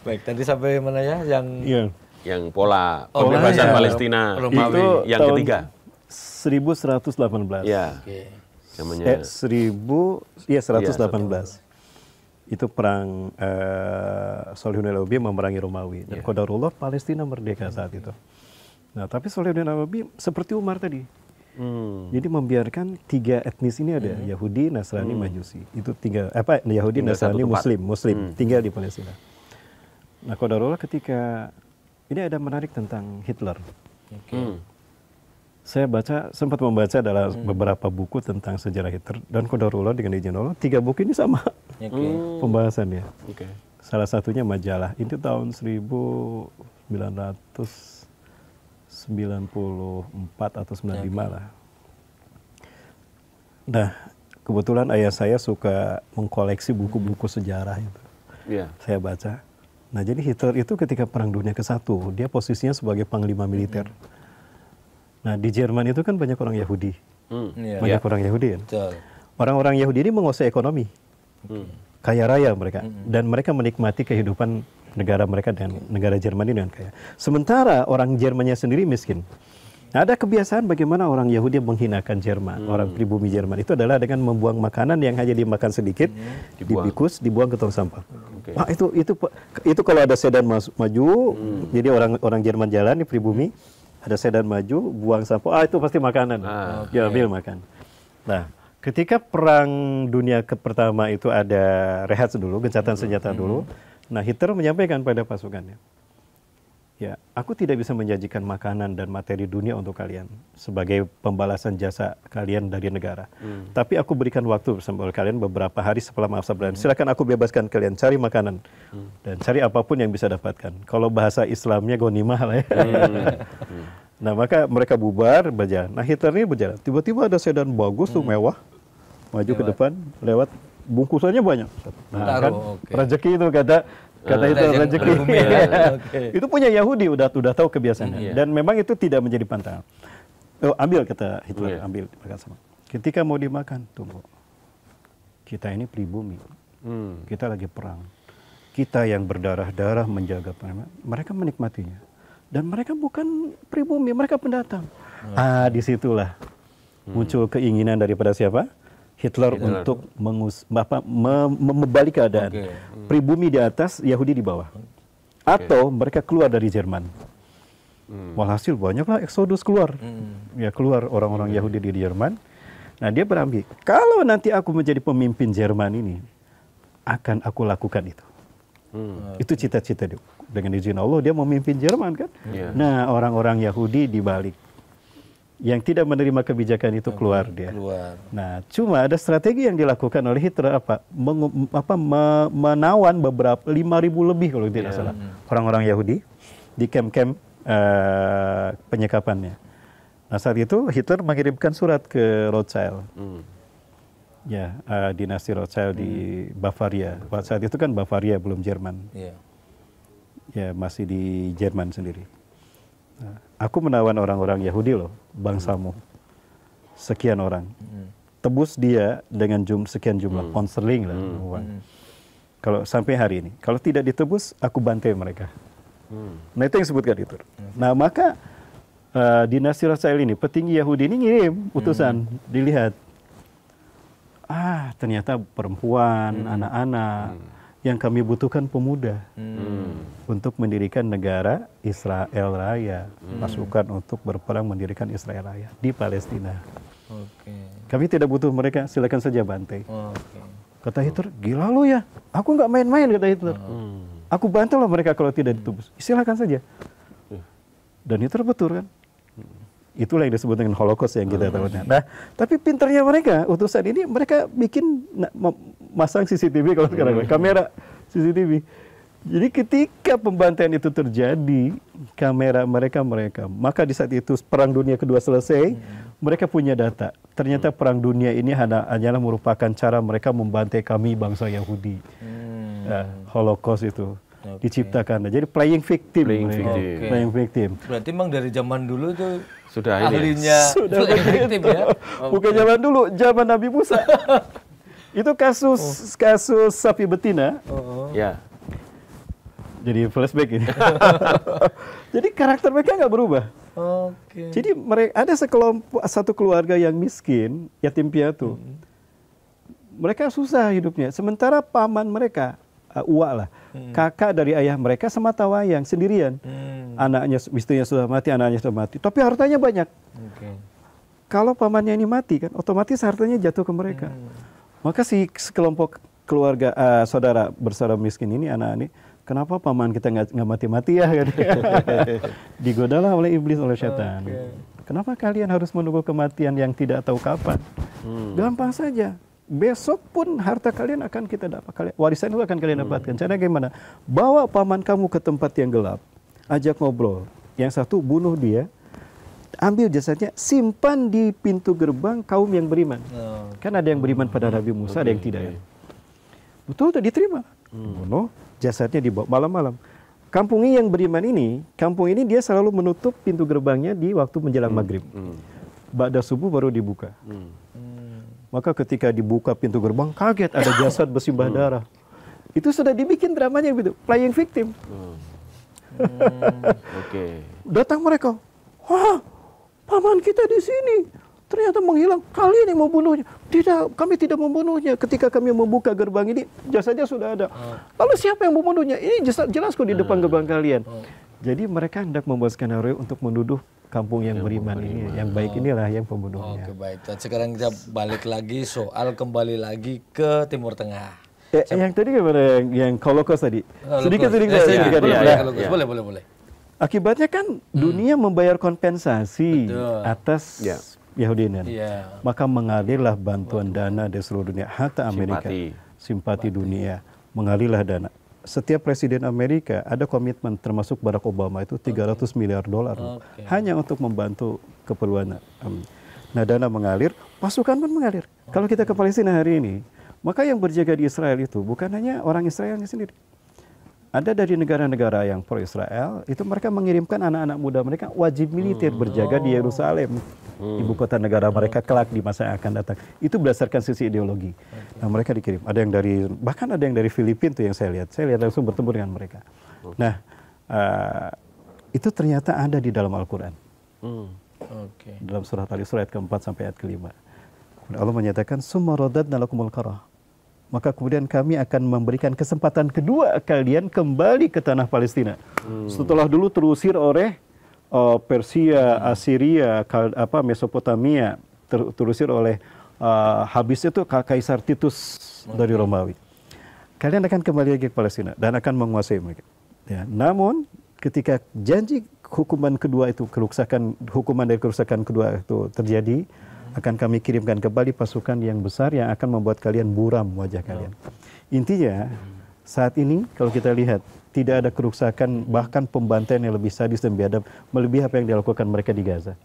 Baik, tadi sampai mana ya yang pola pembebasan Palestina Romawi. itu yang tahun ketiga. 1118. Ya. Oke. Namanya 1118. Itu perang Salihuddin Ayyubi memerangi Romawi dan qadarullah Palestina merdeka saat itu. Nah, tapi Salihuddin Ayyubi seperti Umar tadi. Jadi membiarkan 3 etnis ini ada Yahudi, Nasrani, Majusi. Itu 3 Yahudi, tinggal Nasrani, satu tempat. Muslim tinggal di Palestina. Nah, qadarullah ketika ini ada menarik tentang Hitler. Saya sempat membaca dalam beberapa buku tentang sejarah Hitler dan qadarullah dengan izin Allah 3 buku ini sama pembahasannya. Salah satunya majalah itu tahun 1994 atau 95 lah. Nah, kebetulan ayah saya suka mengkoleksi buku-buku sejarah itu. Saya baca. Nah, jadi Hitler itu ketika Perang Dunia ke-1, dia posisinya sebagai panglima militer. Nah, di Jerman itu kan banyak orang Yahudi. Banyak orang Yahudi kan. Orang-orang Yahudi ini menguasai ekonomi. Kaya raya mereka. Dan mereka menikmati kehidupan negara mereka dan negara Jerman ini dengan kaya. Sementara orang Jermannya sendiri miskin. Nah, ada kebiasaan bagaimana orang Yahudi menghinakan Jerman, orang pribumi Jerman. Itu adalah dengan membuang makanan yang hanya dimakan sedikit, dibungkus, dibuang ke tong sampah. Wah, itu kalau ada sedan maju, jadi orang Jerman jalan di pribumi, ada sedan maju, buang sampah, itu pasti makanan. Dia ambil makan. Nah, ketika Perang Dunia pertama itu ada rehat dulu, gencatan senjata dulu. Nah, Hitler menyampaikan pada pasukannya, ya, aku tidak bisa menjanjikan makanan dan materi dunia untuk kalian sebagai pembalasan jasa kalian dari negara. Tapi aku berikan waktu bersama kalian beberapa hari setelah masa berlalu. Silakan aku bebaskan kalian cari makanan dan cari apapun yang bisa dapatkan. Kalau bahasa Islamnya ghanimah lah ya. Nah, maka mereka bubar berjalan. Nah, Hitler ini berjalan. Tiba-tiba ada sedan bagus tuh mewah maju ke depan lewat bungkusannya banyak. Nah, kan rezeki itu kata itu rezeki. Itu punya Yahudi udah tahu kebiasaannya. Dan memang itu tidak menjadi pantangan. Ambil kata Hitler, ambil makan sama. Ketika mau dimakan, tunggu. Kita ini pribumi. Kita lagi perang. Kita yang berdarah-darah menjaga mereka menikmatinya. Dan mereka bukan pribumi, mereka pendatang. Disitulah muncul keinginan daripada siapa? Hitler untuk membalik keadaan. Pribumi di atas, Yahudi di bawah. Atau mereka keluar dari Jerman. Walhasil banyaklah eksodus keluar. Ya, keluar orang-orang Yahudi di Jerman. Nah, dia berambisi, kalau nanti aku menjadi pemimpin Jerman ini, akan aku lakukan itu. Itu cita-cita dia. Dengan izin Allah dia memimpin Jerman kan. Nah, orang-orang Yahudi dibalik. Yang tidak menerima kebijakan itu keluar dia. Nah, cuma ada strategi yang dilakukan oleh Hitler menawan beberapa 5.000 lebih kalau tidak salah orang-orang Yahudi di kamp-kamp penyekapannya. Nah, saat itu Hitler mengirimkan surat ke Rothschild. Ya, dinasti Rothschild di Bavaria. Saat itu kan Bavaria belum Jerman. Ya, masih di Jerman sendiri. Nah, aku menawan orang-orang Yahudi loh, bangsamu. Sekian orang. Tebus dia dengan sekian jumlah pound sterling lah. Kalau sampai hari ini. Kalau tidak ditebus, aku bantai mereka. Nah, itu yang disebutkan itu. Nah, maka dinasti Rothschild ini, petinggi Yahudi ini ngirim utusan, dilihat. Ternyata perempuan, anak-anak. Yang kami butuhkan pemuda untuk mendirikan negara Israel Raya, pasukan untuk berperang mendirikan Israel Raya di Palestina. Kami tidak butuh mereka, silakan saja bantai. Kata Hitler, gila lu ya, aku nggak main-main, kata Hitler. Aku bantai lah mereka kalau tidak ditebus, silakan saja. Dan Hitler betul kan? Itulah yang disebut dengan Holocaust yang kita tahu. Nah, tapi pinternya mereka, utusan ini mereka bikin masang CCTV kalau sekarang, kamera CCTV. Jadi ketika pembantaian itu terjadi, kamera mereka, maka di saat itu Perang Dunia Kedua selesai, mereka punya data. Ternyata Perang Dunia ini hanyalah merupakan cara mereka membantai kami bangsa Yahudi. Holocaust itu diciptakan. Jadi playing victim. Berarti memang dari zaman dulu itu sudah ahlinya sudah efektif ya. Bukan zaman dulu, zaman Nabi Musa. Itu kasus sapi betina. Jadi flashback ini. Jadi karakter mereka nggak berubah. Oke. Jadi mereka ada satu keluarga yang miskin, yatim piatu. Mereka susah hidupnya. Sementara paman mereka, uak lah, kakak dari ayah mereka sematawayang sendirian. Anaknya, istrinya sudah mati, anaknya sudah mati. Tapi hartanya banyak. Kalau pamannya ini mati kan, otomatis hartanya jatuh ke mereka. Maka si sekelompok keluarga saudara bersaudara miskin ini, anak ini, kenapa paman kita nggak mati-mati ya? Digodalah oleh iblis, oleh setan. Kenapa kalian harus menunggu kematian yang tidak tahu kapan? Gampang saja. Besok pun harta kalian akan kita dapat. Warisan itu akan kalian dapatkan. Cara gimana? Bawa paman kamu ke tempat yang gelap. Ajak ngobrol. Yang satu bunuh dia. Ambil jasadnya, simpan di pintu gerbang kaum yang beriman. Kan ada yang beriman pada Nabi Musa, ada yang tidak. Ya? Betul, diterima. Bunuh, jasadnya dibawa malam-malam. Kampung ini yang beriman ini, kampung ini dia selalu menutup pintu gerbangnya di waktu menjelang maghrib. Ba'da subuh baru dibuka. Maka ketika dibuka pintu gerbang, kaget ada jasad bersimbah darah. Itu sudah dibikin dramanya gitu, playing victim. Datang mereka, wah, paman kita di sini ternyata menghilang. Kalian yang membunuhnya. Tidak, kami tidak membunuhnya. Ketika kami membuka gerbang ini, jasadnya sudah ada. Lalu siapa yang membunuhnya? Ini jelas kok di depan gerbang kalian. Jadi mereka hendak membuat skenario untuk menuduh kampung yang beriman ini, yang baik inilah yang pembunuhnya. Oke, baik. Dan sekarang kita balik lagi kembali lagi ke Timur Tengah. Yang tadi gimana? Yang Holocaust tadi? Sedikit. Boleh. Akibatnya kan dunia membayar kompensasi atas Yahudi ini. Maka mengalirlah bantuan dana dari seluruh dunia, hatta Amerika. Simpati dunia. Mengalirlah dana. Setiap presiden Amerika ada komitmen, termasuk Barack Obama itu $300 miliar hanya untuk membantu keperluan. Nah, dana mengalir, pasukan pun mengalir. Kalau kita ke Palestina hari ini, maka yang berjaga di Israel itu bukan hanya orang Israelnya sendiri. Ada dari negara-negara yang pro-Israel, itu mereka mengirimkan anak-anak muda mereka wajib militer berjaga di Yerusalem, ibu kota negara mereka kelak di masa yang akan datang. Itu berdasarkan sisi ideologi. Nah, mereka dikirim. Ada yang bahkan ada yang dari Filipina tuh yang saya lihat. Saya lihat langsung bertemu dengan mereka. Nah, itu ternyata ada di dalam Al-Quran. Dalam surat Al-Isra ayat ke-4 sampai ayat ke-5. Allah menyatakan, "Summa radadna lakumul karah." Maka kemudian kami akan memberikan kesempatan kedua kalian kembali ke tanah Palestina. Setelah dulu terusir oleh Persia, Assyria, Mesopotamia, terusir oleh habis itu Kaisar Titus dari Romawi. Kalian akan kembali lagi ke Palestina dan akan menguasai mereka. Ya, namun ketika janji hukuman kedua itu, hukuman dari kerusakan kedua itu terjadi, akan kami kirimkan kembali pasukan yang besar yang akan membuat kalian buram wajah kalian. Intinya, saat ini kalau kita lihat, tidak ada kerusakan, bahkan pembantaian yang lebih sadis dan biadab, melebihi apa yang dilakukan mereka di Gaza.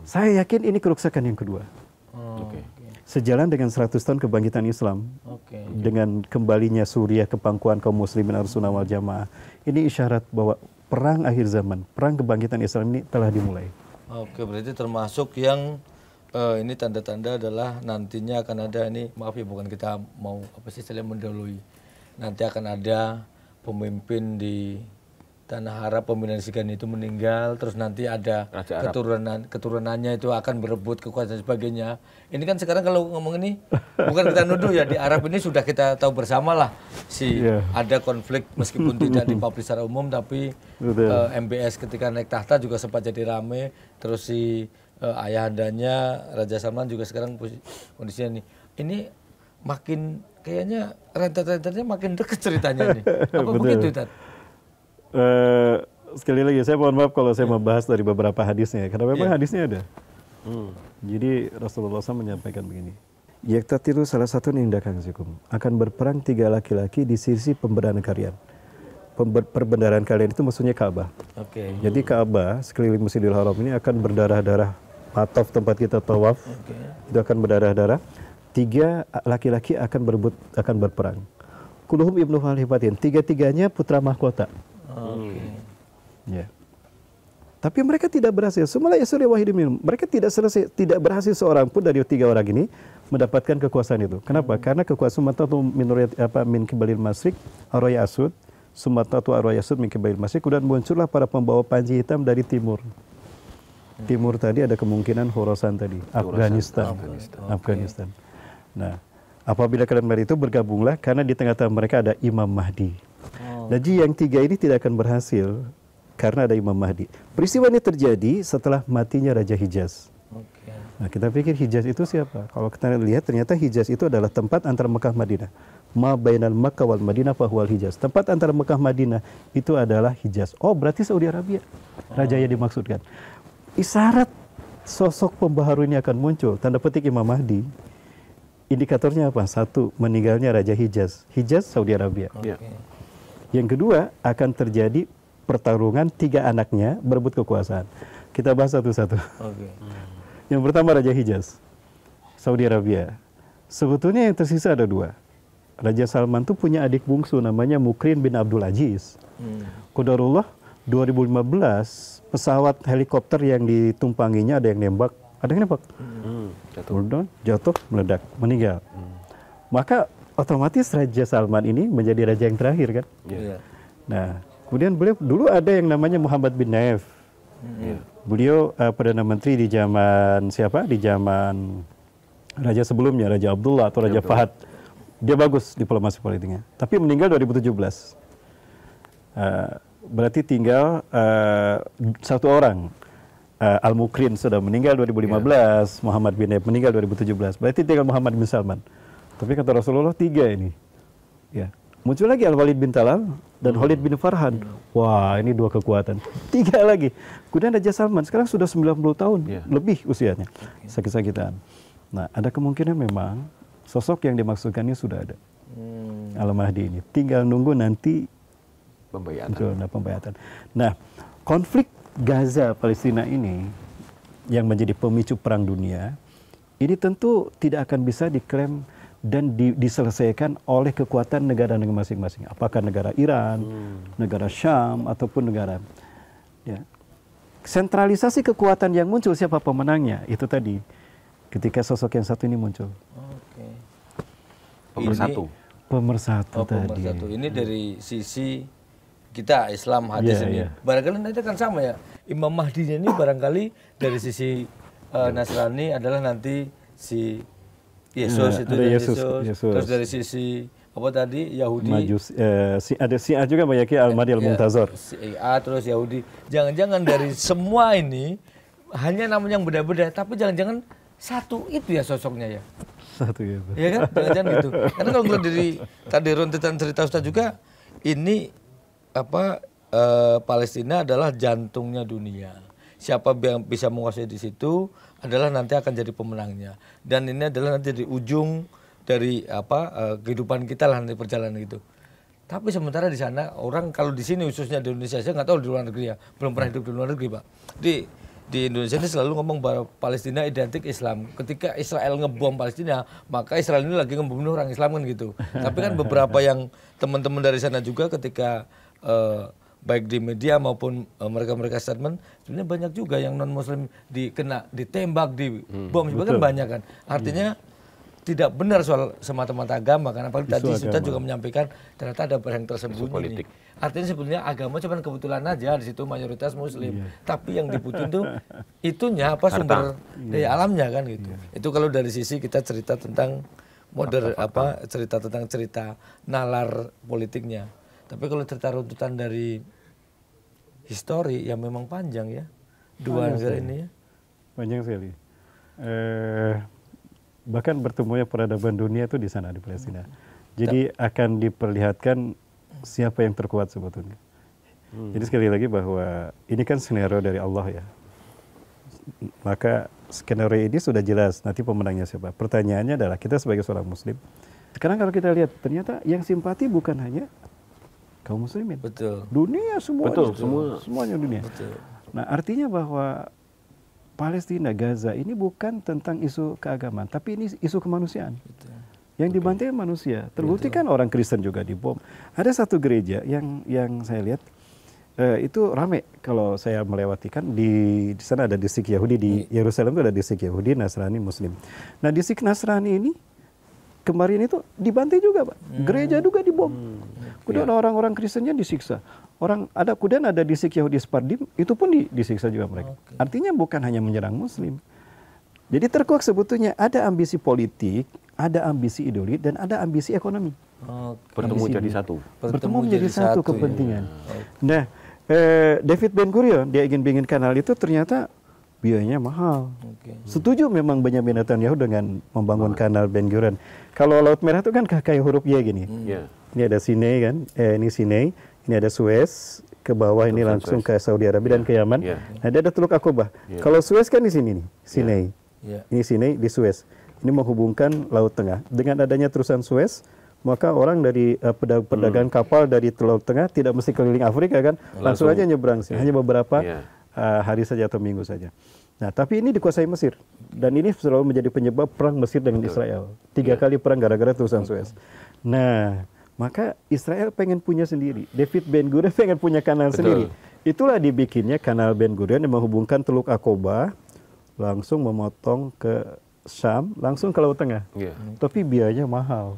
Saya yakin ini kerusakan yang kedua. Sejalan dengan 100 tahun kebangkitan Islam, dengan kembalinya Suriah ke pangkuan kaum muslimin Ahlussunnah wal Jamaah, ini isyarat bahwa perang akhir zaman, perang kebangkitan Islam ini telah dimulai. Oke, berarti termasuk yang ini tanda-tanda adalah nantinya akan ada, ini maaf ya bukan kita mau mendahului, nanti akan ada pemimpin di Tanah Arab, pemimpin Sigan itu meninggal, terus nanti ada keturunannya itu akan berebut kekuasaan dan sebagainya. Ini kan sekarang kalau ngomong ini bukan kita nuduh ya, di Arab ini sudah kita tahu bersama lah ada konflik meskipun tidak dipublish secara umum, tapi MBS ketika naik tahta juga sempat jadi rame, terus si ayahandanya Raja Salman juga sekarang kondisinya ini makin kayaknya rentet-rentetnya makin dekat ceritanya nih. Apa begitu, Tat? Sekali lagi saya mohon maaf kalau saya membahas dari beberapa hadisnya, karena memang hadisnya ada. Jadi Rasulullah SAW menyampaikan begini, yaktatiru salah satu nindakan sikum, akan berperang 3 laki-laki di sisi pembenaran kalian. Perbendaharaan kalian itu maksudnya Ka'bah. Jadi Ka'bah sekeliling Masjidil Haram ini akan berdarah-darah. Ataf tempat kita tawaf itu akan berdarah-darah. 3 laki-laki akan berperang. Kuluhum ibnu Khalifatin, 3-3-nya putra mahkota. Ya. Tapi mereka tidak berhasil. Semula yasuri wahidin minhum. Mereka tidak berhasil seorang pun dari 3 orang ini mendapatkan kekuasaan itu. Kenapa? Karena kekuasaan min kibalil masrik, Araya Asud, Sumatatu Arwayasud min Kibail Masjid, kemudian muncullah para pembawa panji hitam dari timur. Timur tadi ada kemungkinan Khorasan tadi, Afghanistan. Afghanistan. Nah, apabila kalian melihat itu bergabunglah karena di tengah-tengah mereka ada Imam Mahdi. Jadi yang tiga ini tidak akan berhasil karena ada Imam Mahdi. Peristiwa ini terjadi setelah matinya Raja Hijaz. Nah, kita pikir Hijaz itu siapa? Kalau kita lihat ternyata Hijaz itu adalah tempat antara Mekah Madinah. Ma bainal Makkah wal Madinah fahuwal Hijaz. Tempat antara Mekah Madinah itu adalah Hijaz. Oh, berarti Saudi Arabia. Raja yang dimaksudkan. Isyarat sosok pembaharu ini akan muncul. Tanda petik Imam Mahdi. Indikatornya apa? Satu, meninggalnya Raja Hijaz. Hijaz, Saudi Arabia. Yang kedua, akan terjadi pertarungan tiga anaknya berebut kekuasaan. Kita bahas satu-satu. Yang pertama Raja Hijaz, Saudi Arabia. Sebetulnya yang tersisa ada dua. Raja Salman itu punya adik bungsu namanya Mukrin bin Abdul Aziz. Qadarullah 2015 pesawat helikopter yang ditumpanginya ada yang nembak, jatuh, meledak, meninggal. Maka otomatis Raja Salman ini menjadi raja yang terakhir kan. Nah, kemudian beliau dulu ada yang namanya Muhammad bin Naif. Beliau Perdana Menteri di zaman siapa? Di zaman raja sebelumnya, Raja Abdullah atau Raja Fahad. Dia bagus diplomasi politiknya, tapi meninggal 2017. Berarti tinggal satu orang. Al-Mukrin sudah meninggal 2015, Muhammad bin Naif meninggal 2017. Berarti tinggal Muhammad bin Salman. Tapi kata Rasulullah tiga ini. Ya. Muncul lagi Al-Walid bin Talal dan Khalid bin Farhan. Wah, ini dua kekuatan. Tiga lagi. Kemudian Raja Salman sekarang sudah 90 tahun lebih usianya. Sakit-sakitan. Nah, ada kemungkinan memang sosok yang dimaksudkan ini sudah ada. Al-Mahdi ini. Tinggal nunggu nanti pembayatan. Nah, konflik Gaza Palestina ini yang menjadi pemicu perang dunia, ini tentu tidak akan bisa diklaim dan diselesaikan oleh kekuatan negara-negara masing-masing. Apakah negara Iran, negara Syam, ataupun negara. Ya. Sentralisasi kekuatan yang muncul, siapa pemenangnya? Itu tadi, ketika sosok yang satu ini muncul. Pemersatu tadi. Ini dari sisi kita Islam hadis ini. Barangkali nanti akan sama ya. Imam Mahdinya ini barangkali dari sisi Nasrani adalah nanti si Yesus itu Yesus. Terus dari sisi apa tadi Yahudi. Ada Syiah juga banyaknya Al-Mahdi Al-Muntazar. Syiah terus Yahudi. Jangan-jangan dari semua ini hanya namanya yang beda-beda, tapi jangan-jangan satu itu ya sosoknya ya. Satu ya. Iya kan? Jangan-jangan gitu. Karena kalau ngeliat dari tadi runtutan cerita Ustaz juga, ini Palestina adalah jantungnya dunia. Siapa yang bisa menguasai di situ adalah nanti akan jadi pemenangnya. Dan ini adalah nanti di ujung dari kehidupan kita lah nanti perjalanan gitu. Tapi sementara di sana orang kalau di sini khususnya di Indonesia, saya nggak tahu di luar negeri ya, belum pernah hidup di luar negeri Pak. Di Indonesia ini selalu ngomong bahwa Palestina identik Islam. Ketika Israel ngebom Palestina, maka Israel ini lagi ngebunuh orang Islam kan gitu. Tapi kan beberapa yang teman-teman dari sana juga ketika baik di media maupun mereka-mereka statement, sebenarnya banyak juga yang non-Muslim ditembak, dibom, sebenarnya banyak kan. Artinya tidak benar soal semata-mata agama, karena apalagi tadi Ustaz juga menyampaikan ternyata ada yang tersembunyi. Artinya sebenarnya agama cuma kebetulan aja di situ mayoritas Muslim, tapi yang dibutuhin tuh itunya sumber daya alamnya kan gitu. Itu kalau dari sisi kita cerita tentang cerita nalar politiknya. Tapi kalau cerita runtutan dari histori ya memang panjang ya dua negara ini ya. Panjang sekali. Bahkan bertemunya peradaban dunia itu di sana di Palestina. Jadi akan diperlihatkan siapa yang terkuat sebetulnya. Jadi sekali lagi bahwa ini kan skenario dari Allah ya. Maka skenario ini sudah jelas nanti pemenangnya siapa. Pertanyaannya adalah kita sebagai seorang Muslim. Sekarang kalau kita lihat ternyata yang simpati bukan hanya kaum muslimin. Betul. Dunia semua. Betul, semuanya dunia. Betul. Nah, artinya bahwa Palestina, Gaza ini bukan tentang isu keagamaan, tapi ini isu kemanusiaan. Betul. Yang dibantai manusia. Terbukti kan orang Kristen juga dibom. Ada satu gereja yang saya lihat itu ramai kalau saya melewati kan di sana ada distrik Yahudi di Yerusalem itu ada distrik Yahudi, Nasrani, Muslim. Nah, distrik Nasrani ini kemarin itu dibantai juga, Pak. Gereja juga dibom. Kemudian orang-orang Kristennya disiksa. Kemudian ada distrik Yahudi Sephardim, itu pun disiksa juga mereka. Artinya bukan hanya menyerang Muslim. Jadi terkuak sebetulnya ada ambisi politik, ada ambisi ideologi, dan ada ambisi ekonomi. Bertemu jadi satu. Bertemu menjadi satu kepentingan. Nah, David Ben Gurion, dia ingin kanal itu ternyata biayanya mahal. Setuju memang Benyamin Netanyahu dengan membangun kanal Ben Gurion. Kalau Laut Merah itu kan kayak huruf Y gini. Ini ada Sinai kan, ini Sinai, ini ada Suez, ke bawah ini langsung ke Saudi Arabia dan ke Yaman. Nah, ada Teluk Aqabah. Kalau Suez kan di sini nih, Sinai. Ini Sinai di Suez. Ini menghubungkan Laut Tengah. Dengan adanya terusan Suez, maka orang dari pedagang kapal dari Laut Tengah tidak mesti keliling Afrika kan, langsung aja nyebrang sih, hanya beberapa hari saja atau minggu saja. Nah, tapi ini dikuasai Mesir dan ini selalu menjadi penyebab perang Mesir dengan Israel. 3 kali perang gara-gara terusan Suez. Nah, maka Israel pengen punya sendiri. David Ben Gurion pengen punya kanal sendiri. Itulah dibikinnya kanal Ben Gurion yang menghubungkan Teluk Aqabah langsung memotong ke Syam, langsung ke Laut Tengah. Tapi biayanya mahal.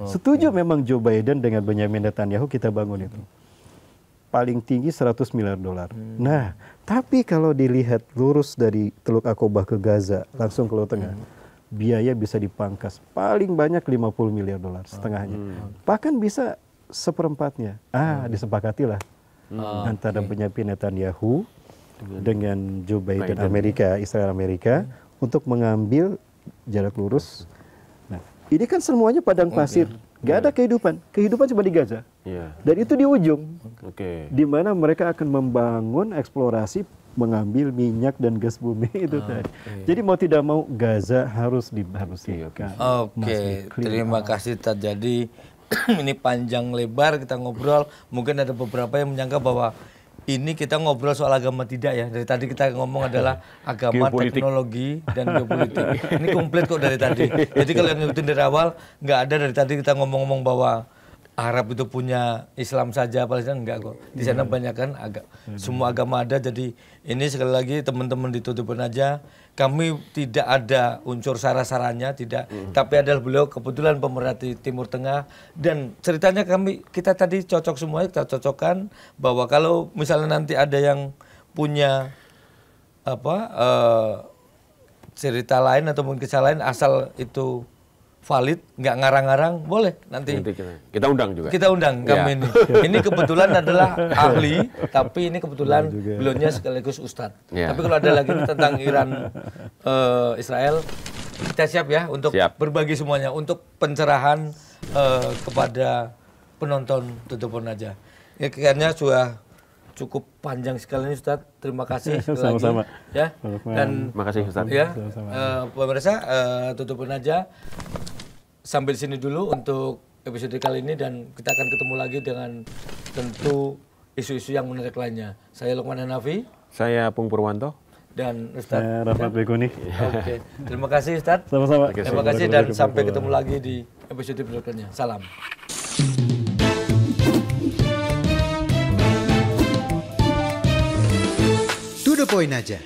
Setuju memang Joe Biden dengan Benyamin Netanyahu kita bangun itu. Paling tinggi $100 miliar. Nah, tapi kalau dilihat lurus dari Teluk Aqabah ke Gaza, langsung ke Laut Tengah, biaya bisa dipangkas. Paling banyak $50 miliar, setengahnya. Bahkan bisa seperempatnya. Disepakatilah antara Benyamin Netanyahu dengan Joe Biden Israel Amerika, untuk mengambil jarak lurus. Nah, ini kan semuanya padang pasir. Gak ada kehidupan. Kehidupan cuma di Gaza. Dan itu di ujung. Di mana mereka akan membangun eksplorasi, mengambil minyak dan gas bumi itu tadi. Jadi mau tidak mau Gaza harus dibersihkan. Terima kasih Tad. Jadi ini panjang lebar kita ngobrol. Mungkin ada beberapa yang menyangka bahwa ini kita ngobrol soal agama, tidak ya. Dari tadi kita ngomong adalah agama, geopolitik, teknologi, dan geopolitik. Ini komplit kok dari tadi. Jadi kalau yang ngikutin dari awal, nggak ada dari tadi kita ngomong-ngomong bahwa Arab itu punya Islam saja, Palestina enggak kok. Di sana banyak kan, semua agama ada. Jadi ini sekali lagi teman-teman ditutupin aja. Kami tidak ada unsur sara-saranya, tidak. Tapi adalah beliau kebetulan pemerhati Timur Tengah. Dan ceritanya kita tadi cocok semuanya, kita cocokkan bahwa kalau misalnya nanti ada yang punya cerita lain atau mungkin kisah lain, asal itu valid, nggak ngarang-ngarang, boleh nanti kita undang juga. Kita undang kami ini. Ini kebetulan adalah ahli, tapi ini kebetulan beliaunya sekaligus ustadz. Tapi kalau ada lagi tentang Iran, Israel, kita siap ya untuk berbagi semuanya, untuk pencerahan kepada penonton tutupan aja. Ya, kayaknya sudah cukup panjang sekali ini Ustadz. Terima kasih sama-sama. Ya. Dan terima kasih Ustadz. Ya, pemirsa tutupin aja. Sampai di sini dulu untuk episode kali ini, dan kita akan ketemu lagi dengan tentu isu-isu yang menarik lainnya. Saya Lukman Hanafi. Saya Pung Purwanto. Dan Ustadz Rafat Bekuni. Oke. Terima kasih Ustadz. Sama-sama. Terima kasih dan sampai ketemu lagi di episode berikutnya. Salam. To the point aja.